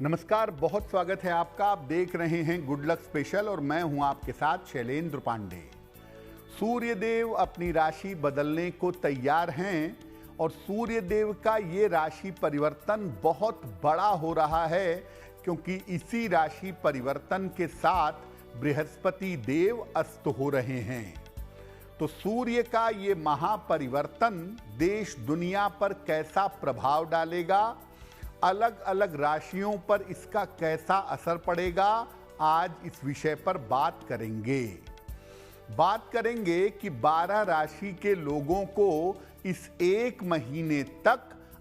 नमस्कार, बहुत स्वागत है आपका। आप देख रहे हैं गुड लक स्पेशल और मैं हूं आपके साथ शैलेंद्र पांडे। सूर्य देव अपनी राशि बदलने को तैयार हैं और सूर्य देव का ये राशि परिवर्तन बहुत बड़ा हो रहा है, क्योंकि इसी राशि परिवर्तन के साथ बृहस्पति देव अस्त हो रहे हैं। तो सूर्य का ये महापरिवर्तन देश दुनिया पर कैसा प्रभाव डालेगा, अलग अलग राशियों पर इसका कैसा असर पड़ेगा, आज इस विषय पर बात करेंगे कि 12 राशि के लोगों को इस एक महीने तक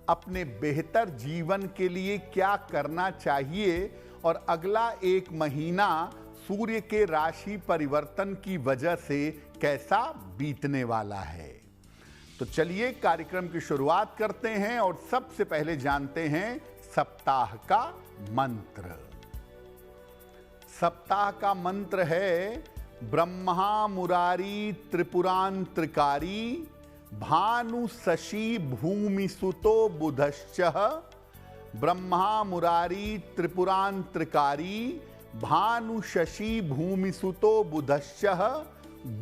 अपने बेहतर जीवन के लिए क्या करना चाहिए और अगला एक महीना सूर्य के राशि परिवर्तन की वजह से कैसा बीतने वाला है। तो चलिए कार्यक्रम की शुरुआत करते हैं और सबसे पहले जानते हैं सप्ताह का मंत्र। सप्ताह का मंत्र है ब्रह्मा मुरारी त्रिपुरांतकारी भानु शशि भूमि सुतो बुधश्च। ब्रह्मा मुरारी त्रिपुरांतकारी भानु शशि भूमि सुतो बुधश्च।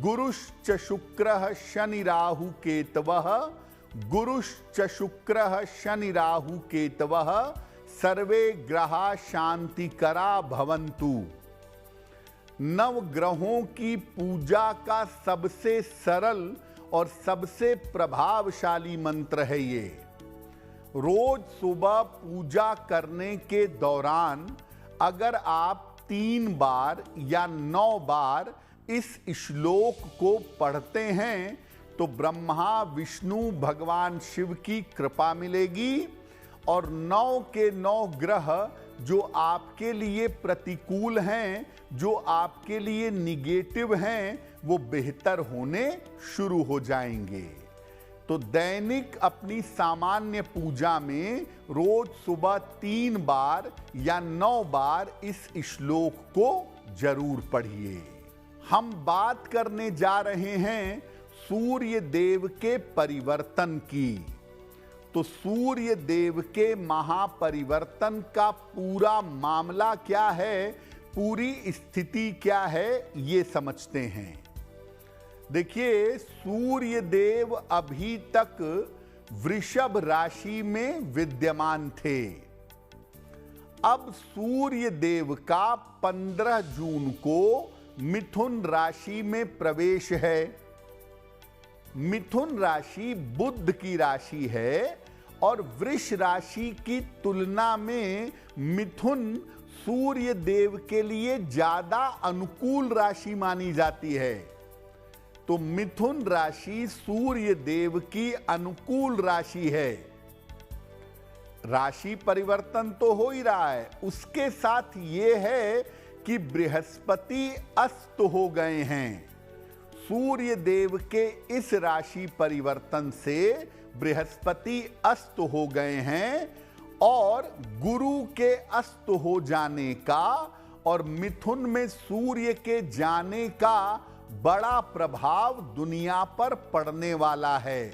गुरुश्च शुक्रः शनि राहु केतवः। गुरुश्च शुक्रः शनि राहु केतवः। सर्वे ग्रहा शांतिकरा भवन्तु। नव ग्रहों की पूजा का सबसे सरल और सबसे प्रभावशाली मंत्र है ये। रोज सुबह पूजा करने के दौरान अगर आप 3 बार या 9 बार इस श्लोक को पढ़ते हैं तो ब्रह्मा विष्णु भगवान शिव की कृपा मिलेगी और 9 के 9 ग्रह जो आपके लिए प्रतिकूल हैं, जो आपके लिए निगेटिव हैं, वो बेहतर होने शुरू हो जाएंगे। तो दैनिक अपनी सामान्य पूजा में रोज सुबह 3 बार या 9 बार इस श्लोक को जरूर पढ़िए। हम बात करने जा रहे हैं सूर्य देव के परिवर्तन की। तो सूर्य देव के महापरिवर्तन का पूरा मामला क्या है, पूरी स्थिति क्या है, ये समझते हैं। देखिए, सूर्य देव अभी तक वृषभ राशि में विद्यमान थे। अब सूर्य देव का 15 जून को मिथुन राशि में प्रवेश है। मिथुन राशि बुध की राशि है और वृष राशि की तुलना में मिथुन सूर्य देव के लिए ज्यादा अनुकूल राशि मानी जाती है। तो मिथुन राशि सूर्य देव की अनुकूल राशि है। राशि परिवर्तन तो हो ही रहा है, उसके साथ यह है कि बृहस्पति अस्त हो गए हैं। सूर्य देव के इस राशि परिवर्तन से बृहस्पति अस्त हो गए हैं और गुरु के अस्त हो जाने का और मिथुन में सूर्य के जाने का बड़ा प्रभाव दुनिया पर पड़ने वाला है।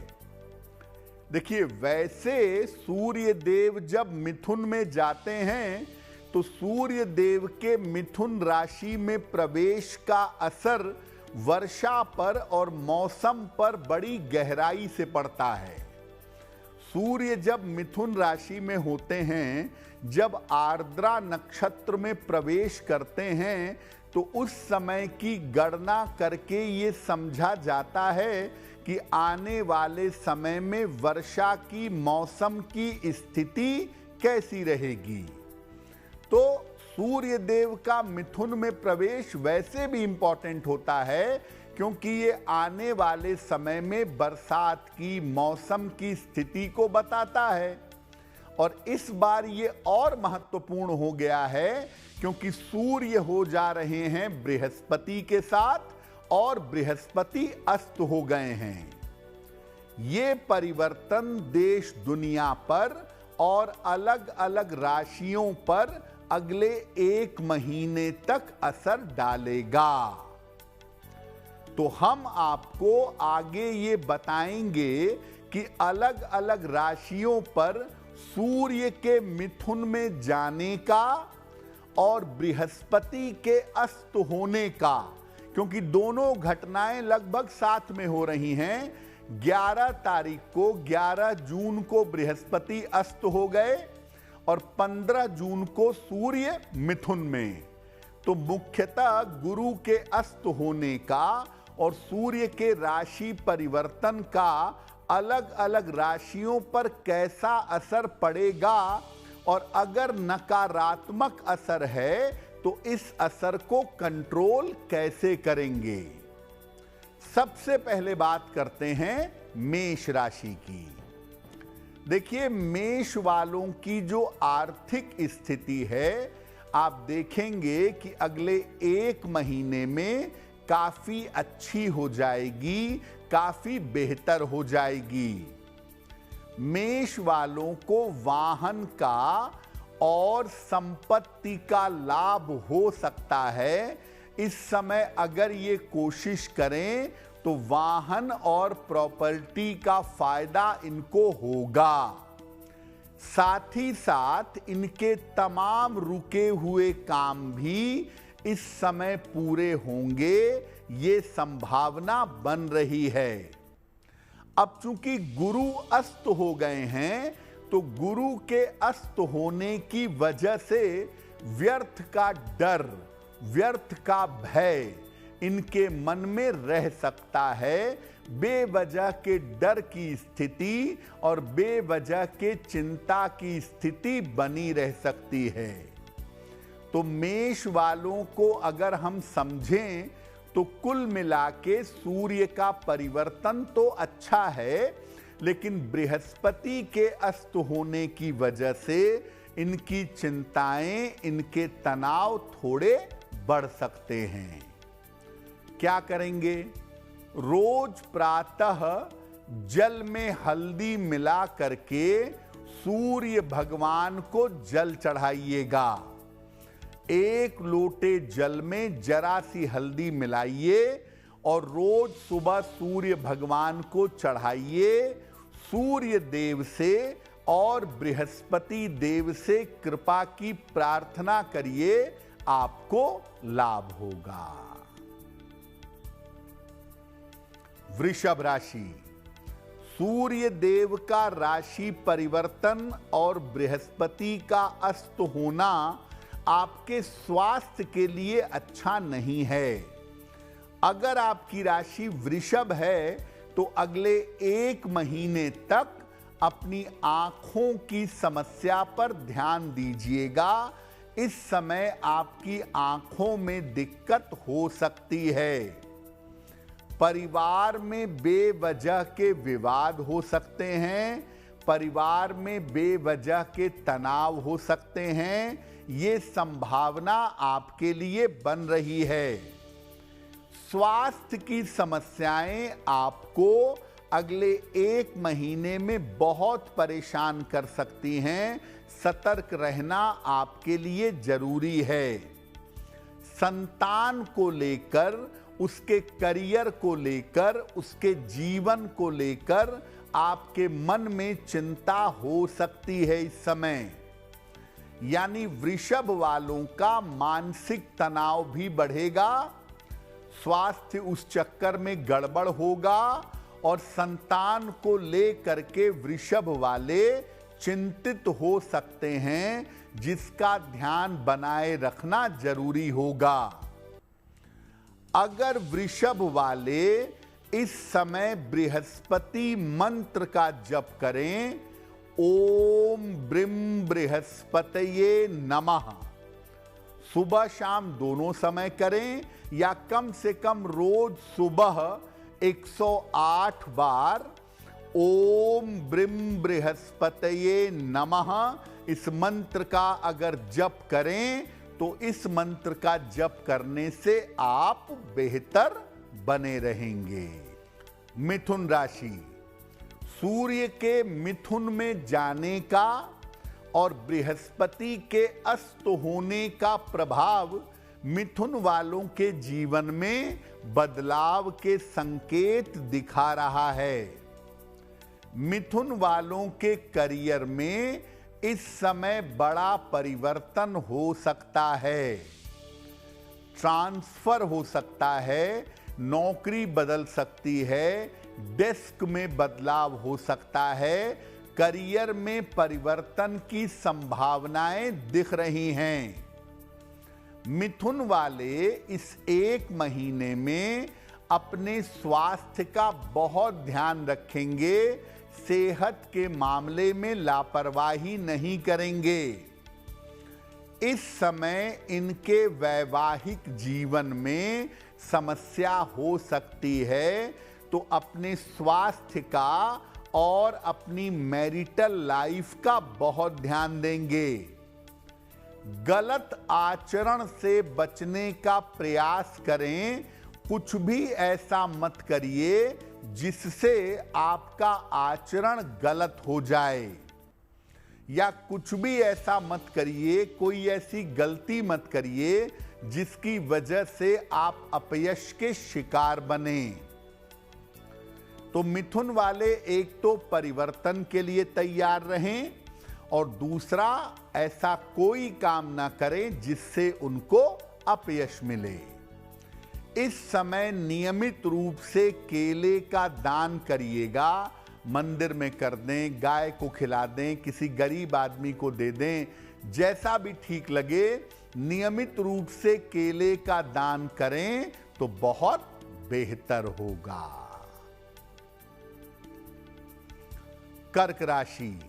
देखिए, वैसे सूर्य देव जब मिथुन में जाते हैं तो सूर्य देव के मिथुन राशि में प्रवेश का असर वर्षा पर और मौसम पर बड़ी गहराई से पड़ता है। सूर्य जब मिथुन राशि में होते हैं, जब आर्द्रा नक्षत्र में प्रवेश करते हैं, तो उस समय की गणना करके ये समझा जाता है कि आने वाले समय में वर्षा की मौसम की स्थिति कैसी रहेगी। तो सूर्य देव का मिथुन में प्रवेश वैसे भी इंपॉर्टेंट होता है, क्योंकि ये आने वाले समय में बरसात की मौसम की स्थिति को बताता है। और इस बार ये और महत्वपूर्ण हो गया है, क्योंकि सूर्य हो जा रहे हैं बृहस्पति के साथ और बृहस्पति अस्त हो गए हैं। ये परिवर्तन देश दुनिया पर और अलग अलग राशियों पर अगले एक महीने तक असर डालेगा। तो हम आपको आगे ये बताएंगे कि अलग अलग राशियों पर सूर्य के मिथुन में जाने का और बृहस्पति के अस्त होने का, क्योंकि दोनों घटनाएं लगभग साथ में हो रही हैं। 11 तारीख को 11 जून को बृहस्पति अस्त हो गए और 15 जून को सूर्य मिथुन में। तो मुख्यतः गुरु के अस्त होने का और सूर्य के राशि परिवर्तन का अलग अलग राशियों पर कैसा असर पड़ेगा, और अगर नकारात्मक असर है तो इस असर को कंट्रोल कैसे करेंगे। सबसे पहले बात करते हैं मेष राशि की। देखिए, मेष वालों की जो आर्थिक स्थिति है, आप देखेंगे कि अगले 1 महीने में काफी अच्छी हो जाएगी, काफी बेहतर हो जाएगी। मेष वालों को वाहन का और संपत्ति का लाभ हो सकता है। इस समय अगर ये कोशिश करें तो वाहन और प्रॉपर्टी का फायदा इनको होगा। साथ ही साथ इनके तमाम रुके हुए काम भी इस समय पूरे होंगे, ये संभावना बन रही है। अब चूंकि गुरु अस्त हो गए हैं, तो गुरु के अस्त होने की वजह से व्यर्थ का डर, व्यर्थ का भय इनके मन में रह सकता है। बेवजह के डर की स्थिति और बेवजह के चिंता की स्थिति बनी रह सकती है। तो मेष वालों को अगर हम समझें तो कुल मिला के सूर्य का परिवर्तन तो अच्छा है, लेकिन बृहस्पति के अस्त होने की वजह से इनकी चिंताएं, इनके तनाव थोड़े बढ़ सकते हैं। क्या करेंगे? रोज प्रातः जल में हल्दी मिला करके सूर्य भगवान को जल चढ़ाइएगा। 1 लोटे जल में जरा सी हल्दी मिलाइए और रोज सुबह सूर्य भगवान को चढ़ाइए। सूर्य देव से और बृहस्पति देव से कृपा की प्रार्थना करिए, आपको लाभ होगा। वृषभ राशि। सूर्य देव का राशि परिवर्तन और बृहस्पति का अस्त होना आपके स्वास्थ्य के लिए अच्छा नहीं है। अगर आपकी राशि वृषभ है तो अगले 1 महीने तक अपनी आंखों की समस्या पर ध्यान दीजिएगा। इस समय आपकी आंखों में दिक्कत हो सकती है। परिवार में बेवजह के विवाद हो सकते हैं, परिवार में बेवजह के तनाव हो सकते हैं। ये संभावना आपके लिए बन रही है। स्वास्थ्य की समस्याएं आपको अगले 1 महीने में बहुत परेशान कर सकती हैं। सतर्क रहना आपके लिए जरूरी है। संतान को लेकर, उसके करियर को लेकर, उसके जीवन को लेकर आपके मन में चिंता हो सकती है इस समय। यानी वृषभ वालों का मानसिक तनाव भी बढ़ेगा, स्वास्थ्य उस चक्कर में गड़बड़ होगा और संतान को लेकर के वृषभ वाले चिंतित हो सकते हैं, जिसका ध्यान बनाए रखना जरूरी होगा। अगर वृषभ वाले इस समय बृहस्पति मंत्र का जप करें, ओम ब्रीम बृहस्पतये नमः, सुबह शाम दोनों समय करें या कम से कम रोज सुबह 108 बार ओम ब्रीम बृहस्पतये नमः इस मंत्र का अगर जप करें तो इस मंत्र का जप करने से आप बेहतर बने रहेंगे। मिथुन राशि। सूर्य के मिथुन में जाने का और बृहस्पति के अस्त होने का प्रभाव मिथुन वालों के जीवन में बदलाव के संकेत दिखा रहा है। मिथुन वालों के करियर में इस समय बड़ा परिवर्तन हो सकता है, ट्रांसफर हो सकता है, नौकरी बदल सकती है, डेस्क में बदलाव हो सकता है, करियर में परिवर्तन की संभावनाएं दिख रही हैं। मिथुन वाले इस एक महीने में अपने स्वास्थ्य का बहुत ध्यान रखेंगे, सेहत के मामले में लापरवाही नहीं करेंगे। इस समय इनके वैवाहिक जीवन में समस्या हो सकती है, तो अपने स्वास्थ्य का और अपनी मैरिटल लाइफ का बहुत ध्यान देंगे। गलत आचरण से बचने का प्रयास करें, कुछ भी ऐसा मत करिए जिससे आपका आचरण गलत हो जाए, या कुछ भी ऐसा मत करिए, कोई ऐसी गलती मत करिए जिसकी वजह से आप अपयश के शिकार बने। तो मिथुन वाले एक तो परिवर्तन के लिए तैयार रहें, और दूसरा ऐसा कोई काम ना करें जिससे उनको अपयश मिले। इस समय नियमित रूप से केले का दान करिएगा, मंदिर में कर दें, गाय को खिला दें, किसी गरीब आदमी को दे दें, जैसा भी ठीक लगे नियमित रूप से केले का दान करें तो बहुत बेहतर होगा। कर्क राशि,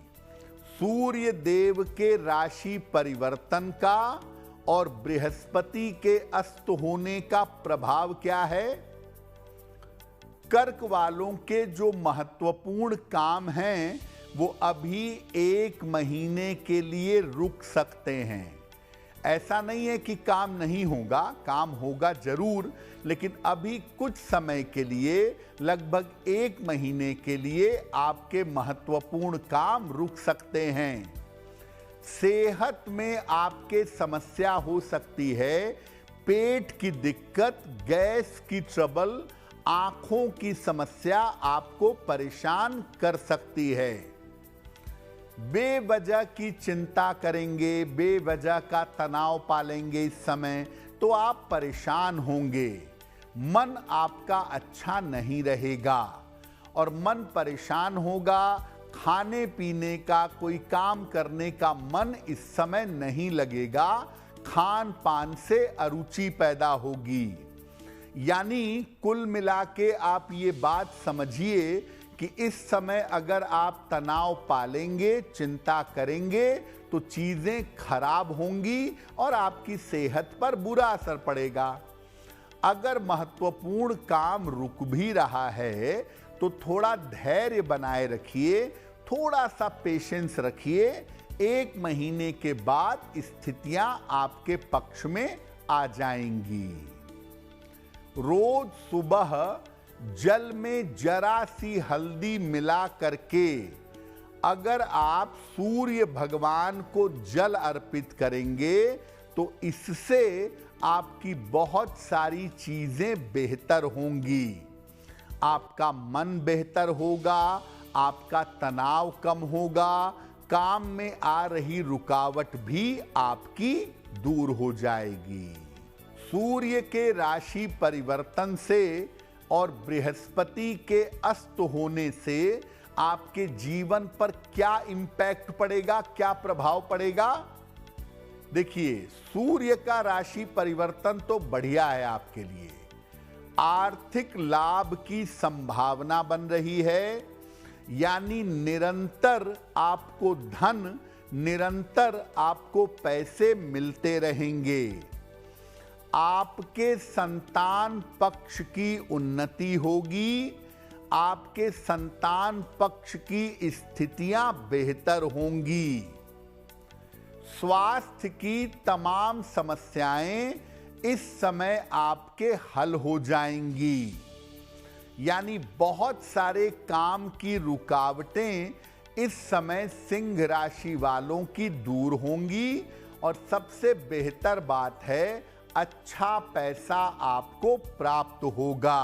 सूर्य देव के राशि परिवर्तन का और बृहस्पति के अस्त होने का प्रभाव क्या है? कर्क वालों के जो महत्वपूर्ण काम हैं वो अभी एक महीने के लिए रुक सकते हैं। ऐसा नहीं है कि काम नहीं होगा, काम होगा जरूर, लेकिन अभी कुछ समय के लिए, लगभग एक महीने के लिए आपके महत्वपूर्ण काम रुक सकते हैं। सेहत में आपके समस्या हो सकती है, पेट की दिक्कत, गैस की ट्रबल, आंखों की समस्या आपको परेशान कर सकती है। बेवजह की चिंता करेंगे, बेवजह का तनाव पालेंगे इस समय तो आप परेशान होंगे, मन आपका अच्छा नहीं रहेगा और मन परेशान होगा। खाने पीने का, कोई काम करने का मन इस समय नहीं लगेगा, खान पान से अरुचि पैदा होगी। यानी कुल मिला के आप ये बात समझिए कि इस समय अगर आप तनाव पालेंगे, चिंता करेंगे तो चीजें खराब होंगी और आपकी सेहत पर बुरा असर पड़ेगा। अगर महत्वपूर्ण काम रुक भी रहा है तो थोड़ा धैर्य बनाए रखिए, थोड़ा सा पेशेंस रखिए। एक महीने के बाद स्थितियां आपके पक्ष में आ जाएंगी। रोज सुबह जल में जरा सी हल्दी मिला करके अगर आप सूर्य भगवान को जल अर्पित करेंगे तो इससे आपकी बहुत सारी चीजें बेहतर होंगी। आपका मन बेहतर होगा, आपका तनाव कम होगा, काम में आ रही रुकावट भी आपकी दूर हो जाएगी। सूर्य के राशि परिवर्तन से और बृहस्पति के अस्त होने से आपके जीवन पर क्या इंपैक्ट पड़ेगा, क्या प्रभाव पड़ेगा? देखिए, सूर्य का राशि परिवर्तन तो बढ़िया है आपके लिए। आर्थिक लाभ की संभावना बन रही है, यानी निरंतर आपको धन, निरंतर आपको पैसे मिलते रहेंगे। आपके संतान पक्ष की उन्नति होगी, आपके संतान पक्ष की स्थितियां बेहतर होंगी। स्वास्थ्य की तमाम समस्याएं इस समय आपके हल हो जाएंगी, यानी बहुत सारे काम की रुकावटें इस समय सिंह राशि वालों की दूर होंगी। और सबसे बेहतर बात है, अच्छा पैसा आपको प्राप्त होगा।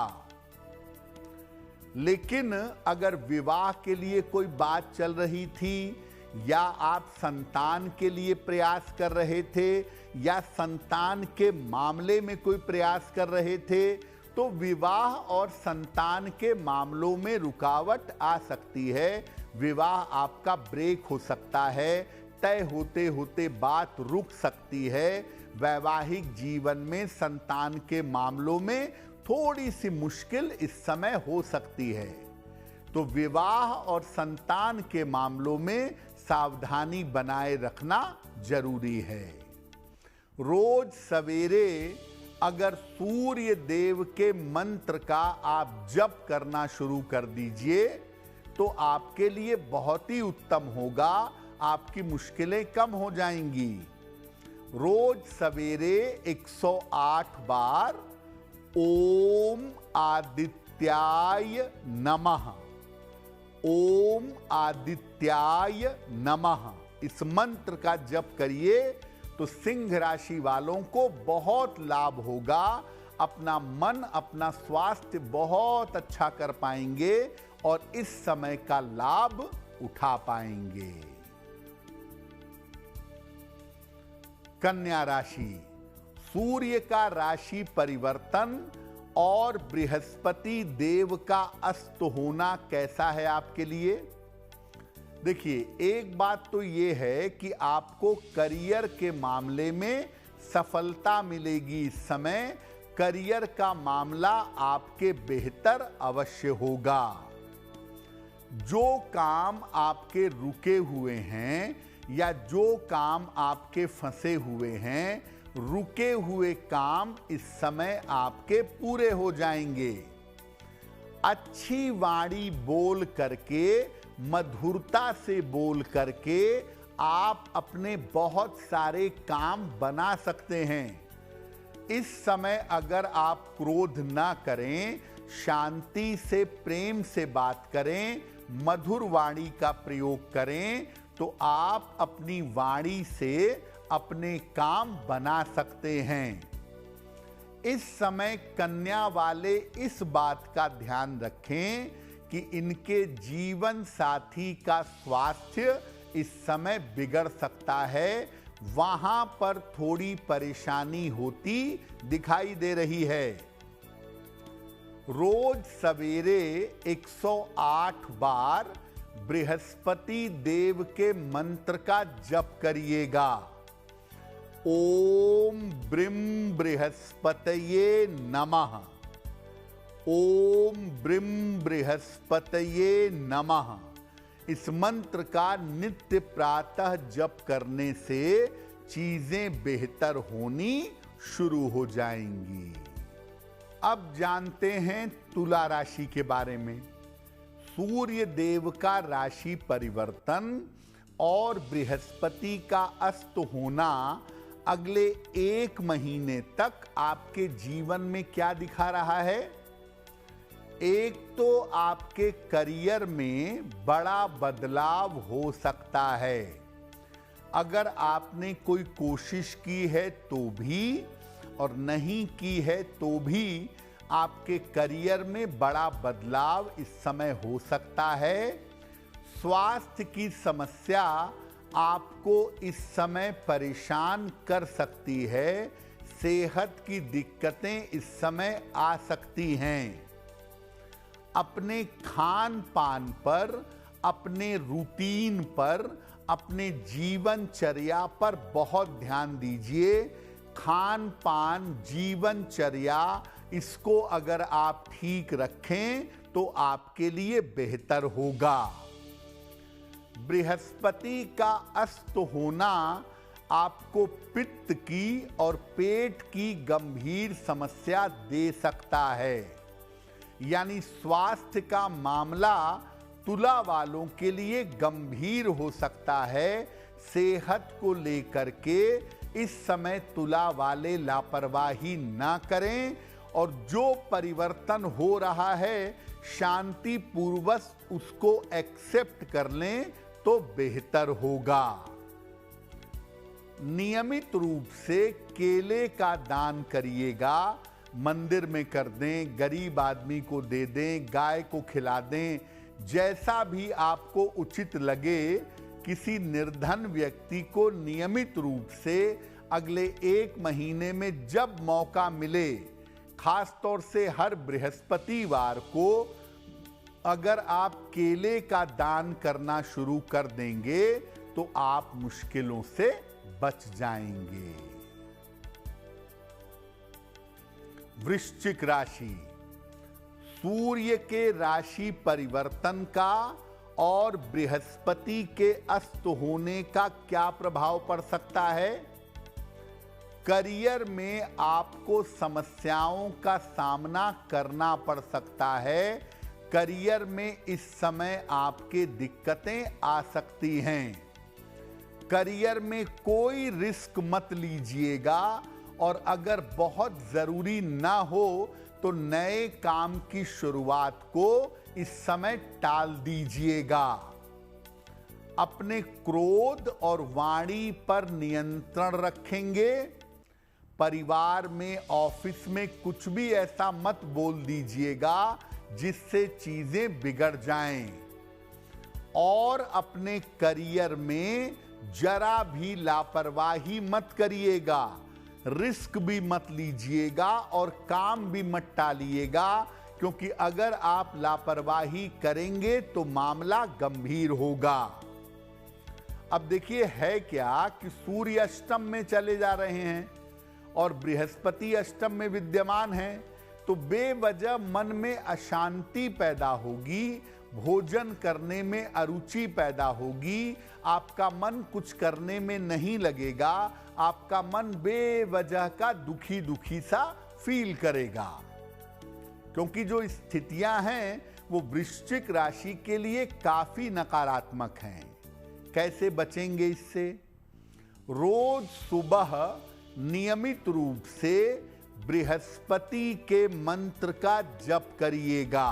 लेकिन अगर विवाह के लिए कोई बात चल रही थी या आप संतान के लिए प्रयास कर रहे थे या संतान के मामले में कोई प्रयास कर रहे थे, तो विवाह और संतान के मामलों में रुकावट आ सकती है। विवाह आपका ब्रेक हो सकता है, तय होते होते बात रुक सकती है। वैवाहिक जीवन में संतान के मामलों में थोड़ी सी मुश्किल इस समय हो सकती है। तो विवाह और संतान के मामलों में सावधानी बनाए रखना जरूरी है। रोज सवेरे अगर सूर्य देव के मंत्र का आप जप करना शुरू कर दीजिए तो आपके लिए बहुत ही उत्तम होगा, आपकी मुश्किलें कम हो जाएंगी। रोज सवेरे 108 बार ओम आदित्याय नमः, ओम आदित्याय नमः इस मंत्र का जप करिए तो सिंह राशि वालों को बहुत लाभ होगा। अपना मन, अपना स्वास्थ्य बहुत अच्छा कर पाएंगे और इस समय का लाभ उठा पाएंगे। कन्या राशि, सूर्य का राशि परिवर्तन और बृहस्पति देव का अस्त होना कैसा है आपके लिए? देखिए, एक बात तो ये है कि आपको करियर के मामले में सफलता मिलेगी। इस समय करियर का मामला आपके बेहतर अवश्य होगा। जो काम आपके रुके हुए हैं या जो काम आपके फंसे हुए हैं, रुके हुए काम इस समय आपके पूरे हो जाएंगे। अच्छी वाणी बोल करके, मधुरता से बोल करके आप अपने बहुत सारे काम बना सकते हैं। इस समय अगर आप क्रोध ना करें, शांति से, प्रेम से बात करें, मधुर वाणी का प्रयोग करें, तो आप अपनी वाणी से अपने काम बना सकते हैं। इस समय कन्या वाले इस बात का ध्यान रखें कि इनके जीवन साथी का स्वास्थ्य इस समय बिगड़ सकता है। वहां पर थोड़ी परेशानी होती दिखाई दे रही है। रोज सवेरे 108 बार बृहस्पति देव के मंत्र का जप करिएगा। ओम ब्रीम बृहस्पतये नमः, ओम ब्रीम बृहस्पतये नमः इस मंत्र का नित्य प्रातः जप करने से चीजें बेहतर होनी शुरू हो जाएंगी। अब जानते हैं तुला राशि के बारे में। सूर्य देव का राशि परिवर्तन और बृहस्पति का अस्त होना अगले 1 महीने तक आपके जीवन में क्या दिखा रहा है? एक तो आपके करियर में बड़ा बदलाव हो सकता है। अगर आपने कोई कोशिश की है तो भी और नहीं की है तो भी आपके करियर में बड़ा बदलाव इस समय हो सकता है। स्वास्थ्य की समस्या आपको इस समय परेशान कर सकती है। सेहत की दिक्कतें इस समय आ सकती हैं। अपने खान पान पर, अपने रूटीन पर, अपने जीवनचर्या पर बहुत ध्यान दीजिए। खान पान, जीवनचर्या, इसको अगर आप ठीक रखें तो आपके लिए बेहतर होगा। बृहस्पति का अस्त होना आपको पित्त की और पेट की गंभीर समस्या दे सकता है। यानी स्वास्थ्य का मामला तुला वालों के लिए गंभीर हो सकता है। सेहत को लेकर के इस समय तुला वाले लापरवाही ना करें और जो परिवर्तन हो रहा है शांति पूर्वक उसको एक्सेप्ट कर लें तो बेहतर होगा। नियमित रूप से केले का दान करिएगा। मंदिर में कर दें, गरीब आदमी को दे दें, गाय को खिला दें, जैसा भी आपको उचित लगे। किसी निर्धन व्यक्ति को नियमित रूप से अगले 1 महीने में जब मौका मिले, खास तौर से हर बृहस्पतिवार को अगर आप केले का दान करना शुरू कर देंगे तो आप मुश्किलों से बच जाएंगे। वृश्चिक राशि, सूर्य के राशि परिवर्तन का और बृहस्पति के अस्त होने का क्या प्रभाव पड़ सकता है? करियर में आपको समस्याओं का सामना करना पड़ सकता है। करियर में इस समय आपके दिक्कतें आ सकती हैं। करियर में कोई रिस्क मत लीजिएगा और अगर बहुत जरूरी ना हो तो नए काम की शुरुआत को इस समय टाल दीजिएगा। अपने क्रोध और वाणी पर नियंत्रण रखेंगे। परिवार में, ऑफिस में कुछ भी ऐसा मत बोल दीजिएगा जिससे चीजें बिगड़ जाएं। और अपने करियर में जरा भी लापरवाही मत करिएगा, रिस्क भी मत लीजिएगा और काम भी मत टालिएगा, क्योंकि अगर आप लापरवाही करेंगे तो मामला गंभीर होगा। अब देखिए है क्या कि सूर्य अष्टम में चले जा रहे हैं और बृहस्पति अष्टम में विद्यमान है, तो बेवजह मन में अशांति पैदा होगी, भोजन करने में अरुचि पैदा होगी, आपका मन कुछ करने में नहीं लगेगा, आपका मन बेवजह का दुखी दुखी सा फील करेगा। क्योंकि जो स्थितियां हैं वो वृश्चिक राशि के लिए काफी नकारात्मक हैं। कैसे बचेंगे इससे? रोज सुबह नियमित रूप से बृहस्पति के मंत्र का जप करिएगा।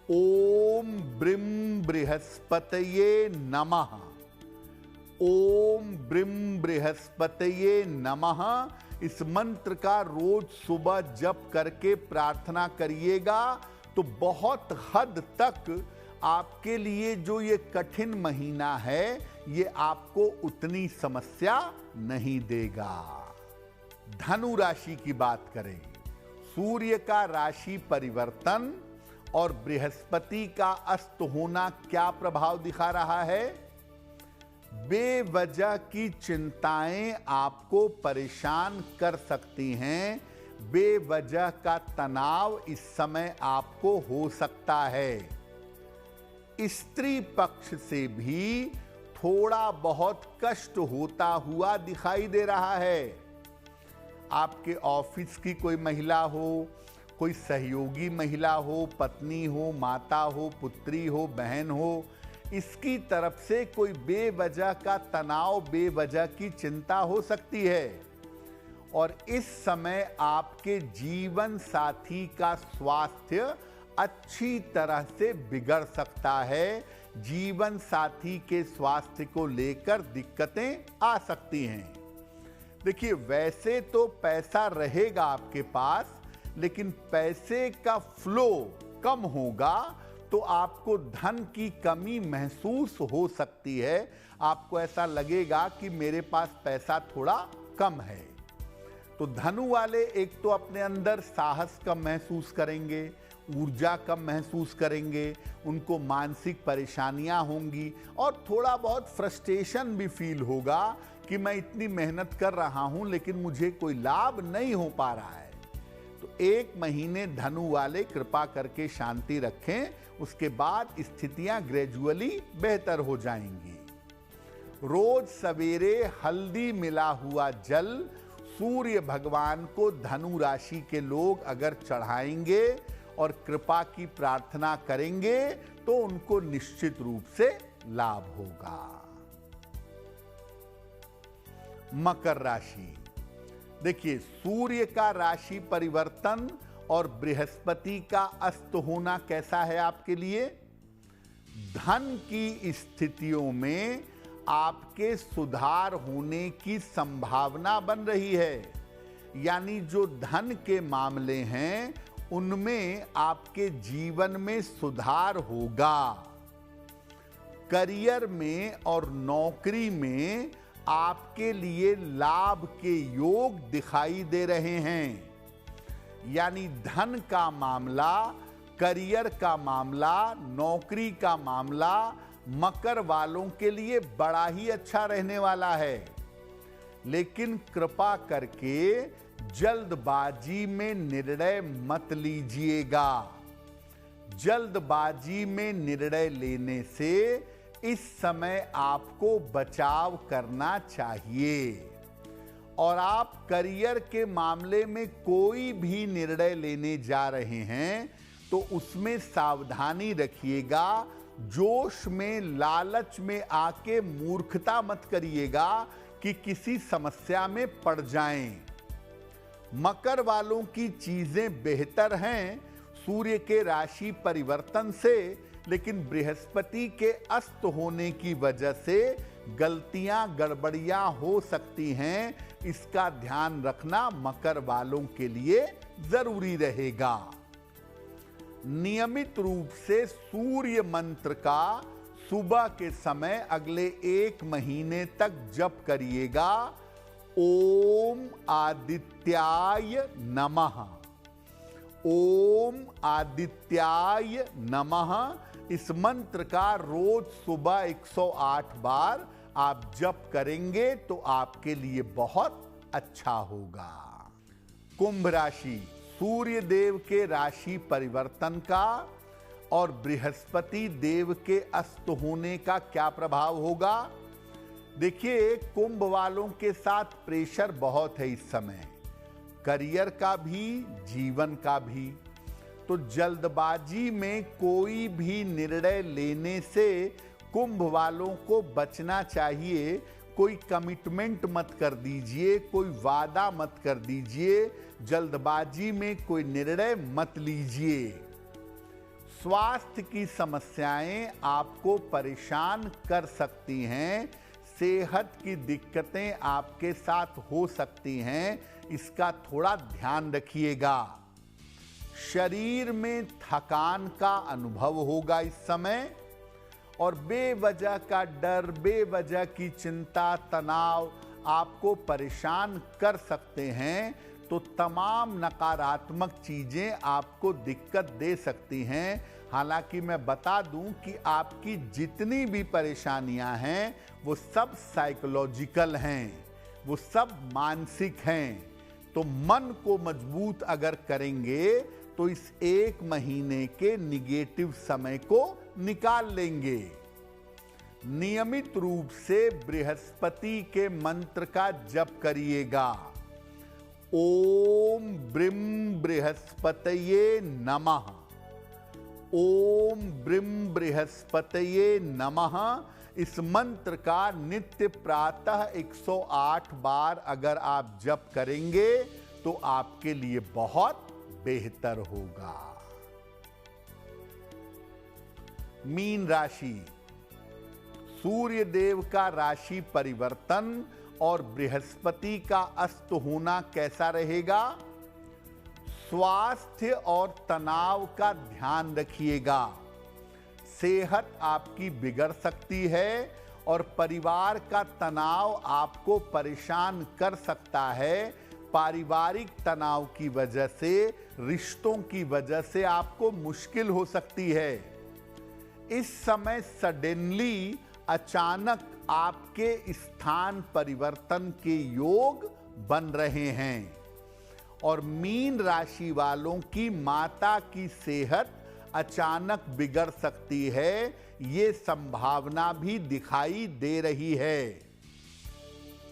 ओम ब्रीम बृहस्पतये नमः, ओम ब्रीम बृहस्पतये नमः। इस मंत्र का रोज सुबह जप करके प्रार्थना करिएगा तो बहुत हद तक आपके लिए जो ये कठिन महीना है ये आपको उतनी समस्या नहीं देगा। धनु राशि की बात करें, सूर्य का राशि परिवर्तन और बृहस्पति का अस्त होना क्या प्रभाव दिखा रहा है? बेवजह की चिंताएं आपको परेशान कर सकती हैं। बेवजह का तनाव इस समय आपको हो सकता है। स्त्री पक्ष से भी थोड़ा बहुत कष्ट होता हुआ दिखाई दे रहा है। आपके ऑफिस की कोई महिला हो, कोई सहयोगी महिला हो, पत्नी हो, माता हो, पुत्री हो, बहन हो, इसकी तरफ से कोई बेवजह का तनाव, बेवजह की चिंता हो सकती है। और इस समय आपके जीवन साथी का स्वास्थ्य अच्छी तरह से बिगड़ सकता है। जीवन साथी के स्वास्थ्य को लेकर दिक्कतें आ सकती हैं। देखिए वैसे तो पैसा रहेगा आपके पास, लेकिन पैसे का फ्लो कम होगा तो आपको धन की कमी महसूस हो सकती है। आपको ऐसा लगेगा कि मेरे पास पैसा थोड़ा कम है। तो धनु वाले एक तो अपने अंदर साहस कम महसूस करेंगे, ऊर्जा कम महसूस करेंगे, उनको मानसिक परेशानियां होंगी और थोड़ा बहुत फ्रस्ट्रेशन भी फील होगा कि मैं इतनी मेहनत कर रहा हूं लेकिन मुझे कोई लाभ नहीं हो पा रहा है। तो 1 महीने धनु वाले कृपा करके शांति रखें, उसके बाद स्थितियां ग्रेजुअली बेहतर हो जाएंगी। रोज सवेरे हल्दी मिला हुआ जल सूर्य भगवान को धनु राशि के लोग अगर चढ़ाएंगे और कृपा की प्रार्थना करेंगे तो उनको निश्चित रूप से लाभ होगा। मकर राशि, देखिए सूर्य का राशि परिवर्तन और बृहस्पति का अस्त होना कैसा है आपके लिए? धन की स्थितियों में आपके सुधार होने की संभावना बन रही है। यानी जो धन के मामले हैं उनमें आपके जीवन में सुधार होगा। करियर में और नौकरी में आपके लिए लाभ के योग दिखाई दे रहे हैं। यानी धन का मामला, करियर का मामला, नौकरी का मामला मकर वालों के लिए बड़ा ही अच्छा रहने वाला है। लेकिन कृपा करके जल्दबाजी में निर्णय मत लीजिएगा। जल्दबाजी में निर्णय लेने से इस समय आपको बचाव करना चाहिए। और आप करियर के मामले में कोई भी निर्णय लेने जा रहे हैं तो उसमें सावधानी रखिएगा। जोश में, लालच में आके मूर्खता मत करिएगा कि किसी समस्या में पड़ जाएं। मकर वालों की चीजें बेहतर हैं सूर्य के राशि परिवर्तन से, लेकिन बृहस्पति के अस्त होने की वजह से गलतियां, गड़बड़ियां हो सकती हैं। इसका ध्यान रखना मकर वालों के लिए जरूरी रहेगा। नियमित रूप से सूर्य मंत्र का सुबह के समय अगले 1 महीने तक जप करिएगा। ओम आदित्याय नमः, ओम आदित्याय नमः। इस मंत्र का रोज सुबह 108 बार आप जप करेंगे तो आपके लिए बहुत अच्छा होगा। कुंभ राशि, सूर्य देव के राशि परिवर्तन का और बृहस्पति देव के अस्त होने का क्या प्रभाव होगा? देखिए, कुंभ वालों के साथ प्रेशर बहुत है इस समय, करियर का भी, जीवन का भी। तो जल्दबाजी में कोई भी निर्णय लेने से कुंभ वालों को बचना चाहिए। कोई कमिटमेंट मत कर दीजिए, कोई वादा मत कर दीजिए, जल्दबाजी में कोई निर्णय मत लीजिए। स्वास्थ्य की समस्याएं आपको परेशान कर सकती हैं। सेहत की दिक्कतें आपके साथ हो सकती हैं, इसका थोड़ा ध्यान रखिएगा। शरीर में थकान का अनुभव होगा इस समय, और बेवजह का डर, बेवजह की चिंता, तनाव आपको परेशान कर सकते हैं। तो तमाम नकारात्मक चीजें आपको दिक्कत दे सकती हैं। हालांकि मैं बता दूं कि आपकी जितनी भी परेशानियां हैं वो सब साइकोलॉजिकल हैं, वो सब मानसिक हैं। तो मन को मजबूत अगर करेंगे तो इस 1 महीने के निगेटिव समय को निकाल लेंगे। नियमित रूप से बृहस्पति के मंत्र का जप करिएगा। ओम ब्रीम बृहस्पतये नमः, ओम ब्रीम बृहस्पतये नमः। इस मंत्र का नित्य प्रातः 108 बार अगर आप जप करेंगे तो आपके लिए बहुत बेहतर होगा। मीन राशि, सूर्य देव का राशि परिवर्तन और बृहस्पति का अस्त होना कैसा रहेगा? स्वास्थ्य और तनाव का ध्यान रखिएगा। सेहत आपकी बिगड़ सकती है और परिवार का तनाव आपको परेशान कर सकता है। पारिवारिक तनाव की वजह से, रिश्तों की वजह से आपको मुश्किल हो सकती है। इस समय सडनली, अचानक आपके स्थान परिवर्तन के योग बन रहे हैं और मीन राशि वालों की माता की सेहत अचानक बिगड़ सकती है, ये संभावना भी दिखाई दे रही है।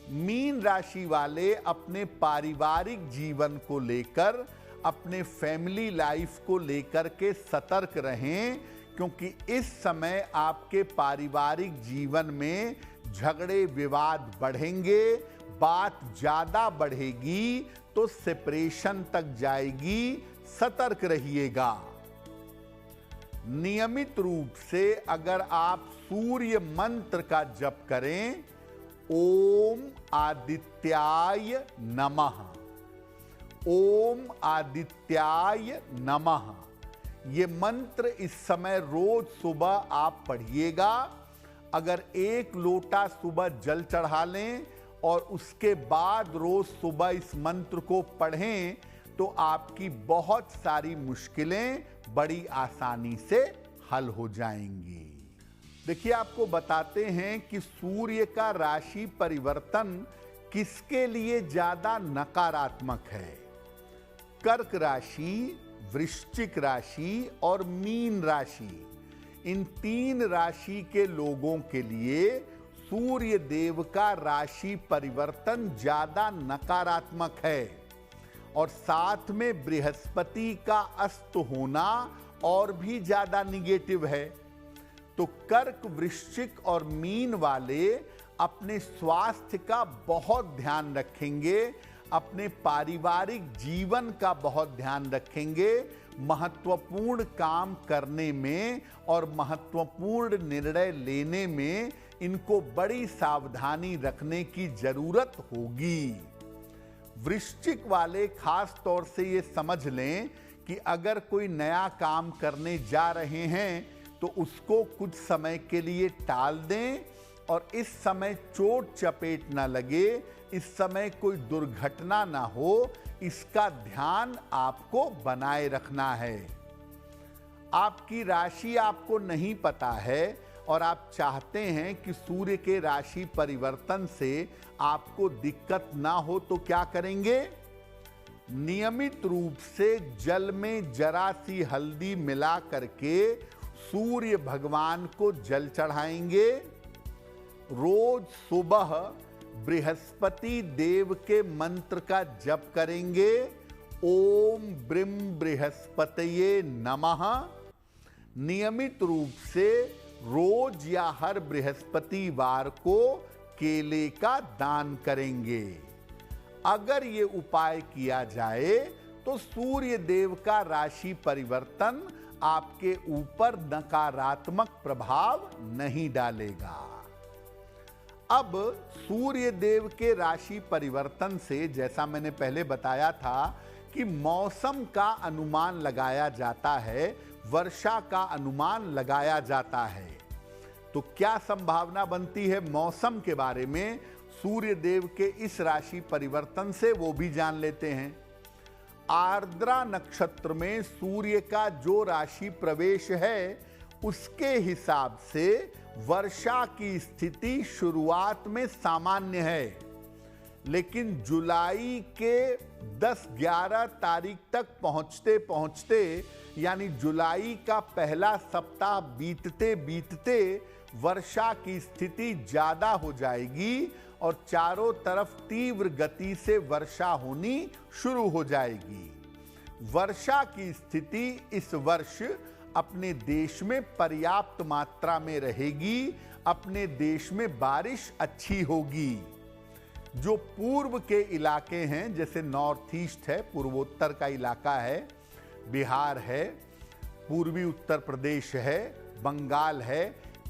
मीन राशि वाले अपने पारिवारिक जीवन को लेकर, अपने फैमिली लाइफ को लेकर के सतर्क रहें, क्योंकि इस समय आपके पारिवारिक जीवन में झगड़े विवाद बढ़ेंगे, बात ज्यादा बढ़ेगी तो सेपरेशन तक जाएगी। सतर्क रहिएगा। नियमित रूप से अगर आप सूर्य मंत्र का जप करें, ओम आदित्याय नमः, ओम आदित्याय नमः। ये मंत्र इस समय रोज सुबह आप पढ़िएगा। अगर 1 लोटा सुबह जल चढ़ा लें और उसके बाद रोज सुबह इस मंत्र को पढ़ें तो आपकी बहुत सारी मुश्किलें बड़ी आसानी से हल हो जाएंगी। देखिए, आपको बताते हैं कि सूर्य का राशि परिवर्तन किसके लिए ज्यादा नकारात्मक है। कर्क राशि, वृश्चिक राशि और मीन राशि, इन 3 राशि के लोगों के लिए सूर्य देव का राशि परिवर्तन ज्यादा नकारात्मक है और साथ में बृहस्पति का अस्त होना और भी ज्यादा निगेटिव है। तो कर्क, वृश्चिक और मीन वाले अपने स्वास्थ्य का बहुत ध्यान रखेंगे, अपने पारिवारिक जीवन का बहुत ध्यान रखेंगे, महत्वपूर्ण काम करने में और महत्वपूर्ण निर्णय लेने में इनको बड़ी सावधानी रखने की जरूरत होगी। वृश्चिक वाले खास तौर से ये समझ लें कि अगर कोई नया काम करने जा रहे हैं तो उसको कुछ समय के लिए टाल दें और इस समय चोट चपेट ना लगे, इस समय कोई दुर्घटना ना हो, इसका ध्यान आपको बनाए रखना है। आपकी राशि आपको नहीं पता है और आप चाहते हैं कि सूर्य के राशि परिवर्तन से आपको दिक्कत ना हो तो क्या करेंगे? नियमित रूप से जल में जरा सी हल्दी मिला करके सूर्य भगवान को जल चढ़ाएंगे। रोज सुबह बृहस्पति देव के मंत्र का जप करेंगे। ओम ब्रीम बृहस्पतये नमः। नियमित रूप से रोज या हर बृहस्पतिवार को केले का दान करेंगे। अगर ये उपाय किया जाए तो सूर्य देव का राशि परिवर्तन आपके ऊपर नकारात्मक प्रभाव नहीं डालेगा। अब सूर्य देव के राशि परिवर्तन से, जैसा मैंने पहले बताया था कि मौसम का अनुमान लगाया जाता है, वर्षा का अनुमान लगाया जाता है। तो क्या संभावना बनती है मौसम के बारे में सूर्य देव के इस राशि परिवर्तन से, वो भी जान लेते हैं। आर्द्रा नक्षत्र में सूर्य का जो राशि प्रवेश है उसके हिसाब से वर्षा की स्थिति शुरुआत में सामान्य है, लेकिन जुलाई के 10-11 तारीख तक पहुंचते पहुंचते, यानी जुलाई का पहला सप्ताह बीतते बीतते वर्षा की स्थिति ज्यादा हो जाएगी और चारों तरफ तीव्र गति से वर्षा होनी शुरू हो जाएगी। वर्षा की स्थिति इस वर्ष अपने देश में पर्याप्त मात्रा में रहेगी। अपने देश में बारिश अच्छी होगी। जो पूर्व के इलाके हैं, जैसे नॉर्थ ईस्ट है, पूर्वोत्तर का इलाका है, बिहार है, पूर्वी उत्तर प्रदेश है, बंगाल है,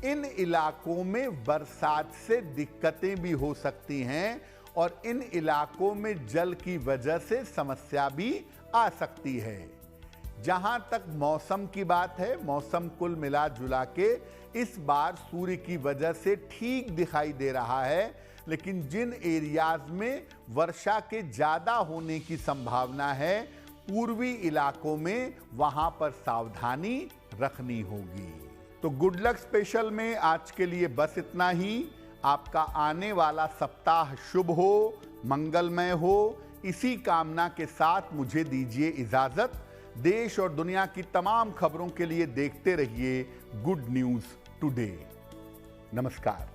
इन इलाकों में बरसात से दिक्कतें भी हो सकती हैं और इन इलाकों में जल की वजह से समस्या भी आ सकती है। जहां तक मौसम की बात है, मौसम कुल मिला जुला के इस बार सूर्य की वजह से ठीक दिखाई दे रहा है, लेकिन जिन एरियाज में वर्षा के ज्यादा होने की संभावना है, पूर्वी इलाकों में, वहां पर सावधानी रखनी होगी। तो गुड लक स्पेशल में आज के लिए बस इतना ही। आपका आने वाला सप्ताह शुभ हो, मंगलमय हो, इसी कामना के साथ मुझे दीजिए इजाजत। देश और दुनिया की तमाम खबरों के लिए देखते रहिए गुड न्यूज टुडे। नमस्कार।